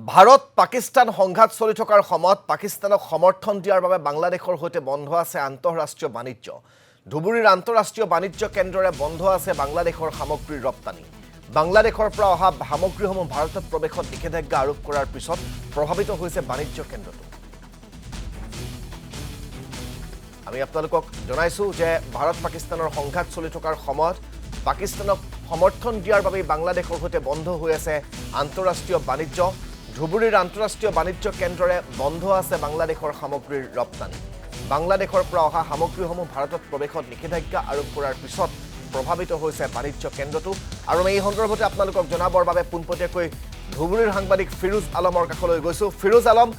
ভাৰত পাকিস্তান সংঘাত চলি থকাৰ সময়ত পাকিস্তানক সমৰ্থন দিয়াৰ বাবে বাংলাদেশৰ সৈতে বন্ধ আছে আন্তঃৰাষ্ট্ৰীয় বাণিজ্য। ধুবুৰীৰ আন্তঃৰাষ্ট্ৰীয় বাণিজ্য কেন্দ্ৰৰে বন্ধ আছে বাংলাদেশৰ সামগ্ৰীৰ ৰপ্তানি। বাংলাদেশৰ পৰা অহা সামগ্ৰীসমূহ ভাৰতত প্ৰৱেশত নিষেধাজ্ঞা আৰোপ কৰাৰ পিছত প্ৰভাৱিত হৈছে বাণিজ্য কেন্দ্ৰটো। আমি আপোনালোকক জনাইছো যে ভাৰত পাকিস্তানৰ সংঘাত চলি থকাৰ সময়ত পাকিস্তানক সমৰ্থন দিয়াৰ বাবে বাংলাদেশৰ সৈতে বন্ধ হৈ আছে আন্তঃৰাষ্ট্ৰীয় বাণিজ্য। ধুবুৰীৰ আন্তঃৰাষ্ট্ৰীয় বাণিজ্য কেন্দ্ৰৰে বন্ধ আছে বাংলাদেশৰ সামগ্ৰীৰ ৰপ্তানি। বাংলাদেশৰ পৰা অহা সামগ্ৰীসমূহ ভাৰতত প্ৰৱেশত নিষেধাজ্ঞা আৰোপ কৰাৰ পিছত প্ৰভাৱিত হৈছে বাণিজ্য কেন্দ্ৰটো। আৰু এই সন্দৰ্ভতে আপোনালোকক জনাবৰ বাবে পোনপটীয়াকৈ ধুবুৰীৰ সাংবাদিক ফিৰোজ আলমৰ কাষলৈ গৈছোঁ। ফিৰোজ আলম,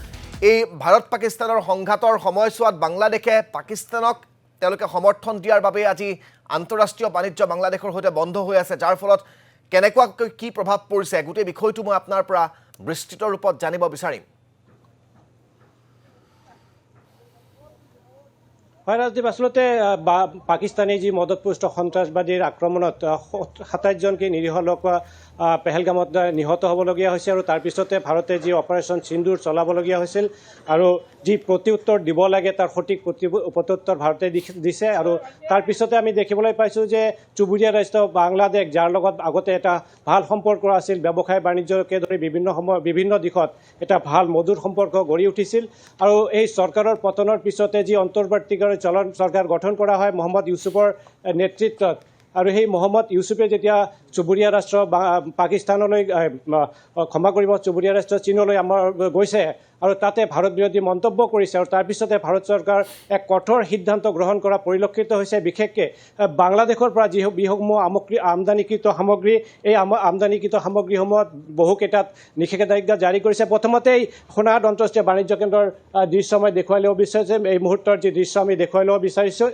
এই ভাৰত পাকিস্তানৰ সংঘাতৰ সময়ছোৱাত বাংলাদেশে পাকিস্তানক তেওঁলোকে সমৰ্থন দিয়াৰ বাবে আজি আন্তঃৰাষ্ট্ৰীয় বাণিজ্য বাংলাদেশৰ সৈতে বন্ধ হৈ আছে, যাৰ ফলত কেনেকুৱাকৈ কি প্ৰভাৱ পৰিছে গোটেই বিষয়টো মই আপোনাৰ পৰা বিস্তৃত ৰূপত জানিব বিচাৰিম। হয় ৰাজদীপ, আচলতে পাকিস্তানী যি মদতপুষ্ট সন্ত্ৰাসবাদীৰ আক্ৰমণত ২৭জনকৈ নিৰীহ লোক পেহেলগামত নিহত হ'বলগীয়া হৈছে আৰু তাৰপিছতে ভাৰতে যি অপাৰেশ্যন সিন্দুৰ চলাবলগীয়া হৈছিল আৰু যি প্ৰত্যুত্তৰ দিব লাগে তাৰ সঠিক প্ৰত্যুত্তৰ ভাৰতে দিছে। আৰু তাৰপিছতে আমি দেখিবলৈ পাইছোঁ যে চুবুৰীয়া ৰাষ্ট্ৰ বাংলাদেশ, যাৰ লগত আগতে এটা ভাল সম্পৰ্ক আছিল, ব্যৱসায় বাণিজ্যকে ধৰি বিভিন্ন দিশত এটা ভাল মধুৰ সম্পৰ্ক গঢ়ি উঠিছিল। আৰু এই চৰকাৰৰ পতনৰ পিছতে যি অন্তৰ্বৰ্তীকালীন চৰকাৰ গঠন কৰা হয় মহম্মদ ইউছুফৰ নেতৃত্বত, আৰু সেই মহম্মদ ইউছুফে যেতিয়া চুবুৰীয়া ৰাষ্ট্ৰ পাকিস্তানলৈ চুবুৰীয়া ৰাষ্ট্ৰ চীনলৈ গৈছে আৰু তাতে ভাৰত বিৰোধী মন্তব্য কৰিছে, আৰু তাৰপিছতে ভাৰত চৰকাৰ এক কঠোৰ সিদ্ধান্ত গ্ৰহণ কৰা পৰিলক্ষিত হৈছে। বিশেষকৈ বাংলাদেশৰ পৰা যিসমূহ আমদানিকৃত সামগ্ৰী, এই আমদানিকৃত সামগ্ৰীসমূহত বহুকেইটাত নিষেধাজ্ঞা জাৰি কৰিছে। প্ৰথমতেই সোণাহাট আন্তঃৰাষ্ট্ৰীয় বাণিজ্য কেন্দ্ৰৰ দৃশ্য মই দেখুৱাই ল'ব বিচাৰিছোঁ। এই মুহূৰ্তৰ যি দৃশ্য আমি দেখুৱাই ল'ব বিচাৰিছোঁ,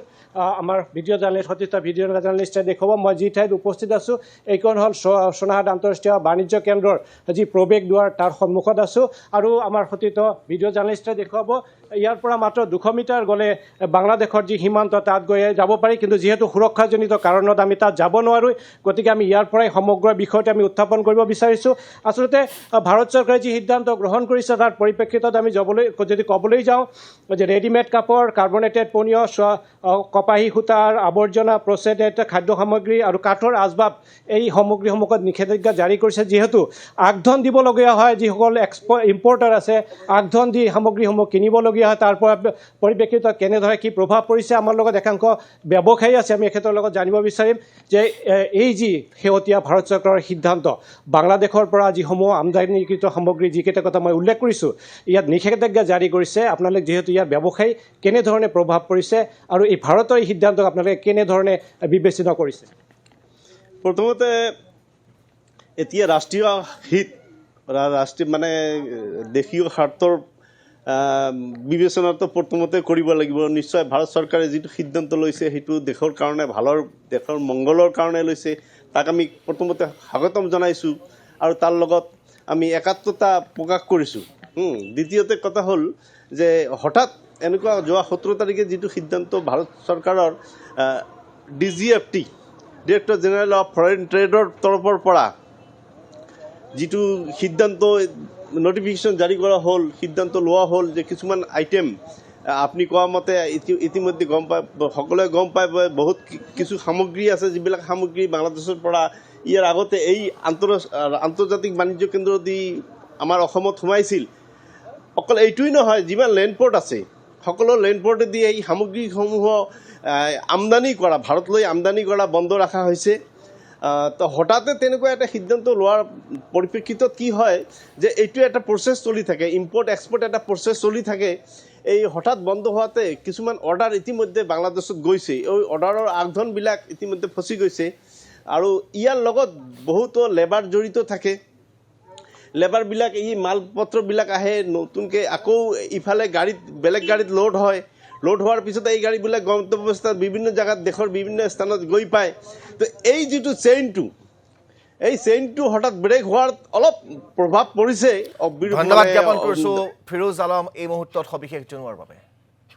আমাৰ ভিডিঅ' জাৰ্নেলিষ্ট সতীৰ্থ ভিডিঅ' জাৰ্নেলিষ্টে দেখুৱাব। মই যি ঠাইত উপস্থিত আছোঁ এইখন হ'ল সোণাহাট আন্তঃৰাষ্ট্ৰীয় বাণিজ্য কেন্দ্ৰৰ যি প্ৰৱেশ দুৱাৰ, তাৰ সন্মুখত আছোঁ। আৰু আমাৰ সতীৰ্থ ভিডিঅ' জাৰ্নেলিষ্টে দেখুৱাব ইয়াৰ পৰা মাত্ৰ 200 মিটাৰ গ'লে বাংলাদেশৰ যি সীমান্ত তাত গৈ যাব পাৰি, কিন্তু যিহেতু সুৰক্ষাজনিত কাৰণত আমি তাত যাব নোৱাৰোঁ, গতিকে আমি ইয়াৰ পৰাই সমগ্ৰ বিষয়টো আমি উত্থাপন কৰিব বিচাৰিছোঁ। আচলতে ভাৰত চৰকাৰে যি সিদ্ধান্ত গ্ৰহণ কৰিছে তাৰ পৰিপ্ৰেক্ষিতত আমি যদি ক'বলৈ যাওঁ যে ৰেডিমেড কাপোৰ, কাৰ্বনেটেড পনীয়, কপাহী সূতাৰ আৱৰ্জনা, প্ৰচেডেড খাদ্য সামগ্ৰী আৰু কাঠৰ আচবাব, এই সামগ্ৰীসমূহত নিষেধাজ্ঞা জাৰি কৰিছে। যিহেতু আগধন দিবলগীয়া হয়, যিসকল ইম্পৰ্টাৰ আছে আগধন দি সামগ্ৰীসমূহ কিনিবলগীয়া হয়, তাৰ পৰা পৰিপ্ৰেক্ষিতত কেনেদৰে কি প্ৰভাৱ পৰিছে আমাৰ লগত একাংশ ব্যৱসায়ী আছে, আমি এখেতৰ লগত জানিব বিচাৰিম যে এই যি শেহতীয়া ভাৰত চৰকাৰৰ সিদ্ধান্ত বাংলাদেশৰ পৰা যিসমূহ আমদানিকৃত সামগ্ৰী, যিকেইটা কথা মই উল্লেখ কৰিছোঁ, ইয়াত নিষেধাজ্ঞা জাৰি কৰিছে, আপোনালোক যিহেতু ইয়াৰ ব্যৱসায়ী, কেনেধৰণে প্ৰভাৱ পৰিছে আৰু এই ভাৰতৰ এই সিদ্ধান্তক আপোনালোকে কেনেধৰণে বিবেচনা কৰিছে? প্ৰথমতে এতিয়া ৰাষ্ট্ৰীয় হিত, মানে দেশীয় স্বাৰ্থৰ বিবেচনাটো প্ৰথমতে কৰিব লাগিব। নিশ্চয় ভাৰত চৰকাৰে যিটো সিদ্ধান্ত লৈছে সেইটো দেশৰ কাৰণে দেশৰ মংগলৰ কাৰণে লৈছে, তাক আমি প্ৰথমতে স্বাগতম জনাইছোঁ আৰু তাৰ লগত আমি একাত্মতা প্ৰকাশ কৰিছোঁ। দ্বিতীয়তে কথা হ'ল যে হঠাৎ এনেকুৱা যোৱা 17 তাৰিখে যিটো সিদ্ধান্ত ভাৰত চৰকাৰৰ DGFT, director general of foreign ট্ৰেডৰ তৰফৰ পৰা যিটো সিদ্ধান্ত নটিফিকেশ্যন জাৰি কৰা হ'ল, সিদ্ধান্ত লোৱা হ'ল যে কিছুমান আইটেম আপুনি কোৱা মতে ইতিমধ্যে সকলোৱে গম পায় বহুত কিছু সামগ্ৰী আছে, যিবিলাক সামগ্ৰী বাংলাদেশৰ পৰা ইয়াৰ আগতে এই আন্তৰ্জাতিক বাণিজ্য কেন্দ্ৰ দি আমাৰ অসমত সোমাইছিল। অকল এইটোৱেই নহয়, যিমান লেণ্ডপৰ্ট আছে সকলো লেণ্ডপৰ্টেদি এই সামগ্ৰীসমূহ ভাৰতলৈ আমদানি কৰা বন্ধ ৰখা হৈছে। তো হঠাতে তেনেকুৱা এটা সিদ্ধান্ত লোৱাৰ পৰিপ্ৰেক্ষিতত কি হয় যে এইটো এটা প্ৰচেছ চলি থাকে, ইম্পৰ্ট এক্সপৰ্ট এটা প্ৰচেছ চলি থাকে। এই হঠাৎ বন্ধ হোৱাতে কিছুমান অৰ্ডাৰ ইতিমধ্যে বাংলাদেশত গৈছে, এই অৰ্ডাৰৰ আগধনবিলাক ইতিমধ্যে ফচি গৈছে আৰু ইয়াৰ লগত বহুতো লেবাৰ জড়িত থাকে। লেবাৰবিলাক এই মালপত্ৰবিলাক আহে নতুনকৈ, আকৌ ইফালে বেলেগ গাড়ীত লোড হয়, লোড হোৱাৰ পিছত এই গাড়ীবিলাক গন্তব্যস্থান বিভিন্ন জেগাত দেশৰ বিভিন্ন স্থানত গৈ পায়। তো এই যিটো চেইনটো হঠাৎ ব্ৰেক হোৱাৰ অলপ প্ৰভাৱ পৰিছে। ধন্যবাদ জ্ঞাপন কৰিছোঁ ফিৰোজ আলম এই মুহূৰ্তত সবিশেষ জনোৱাৰ বাবে।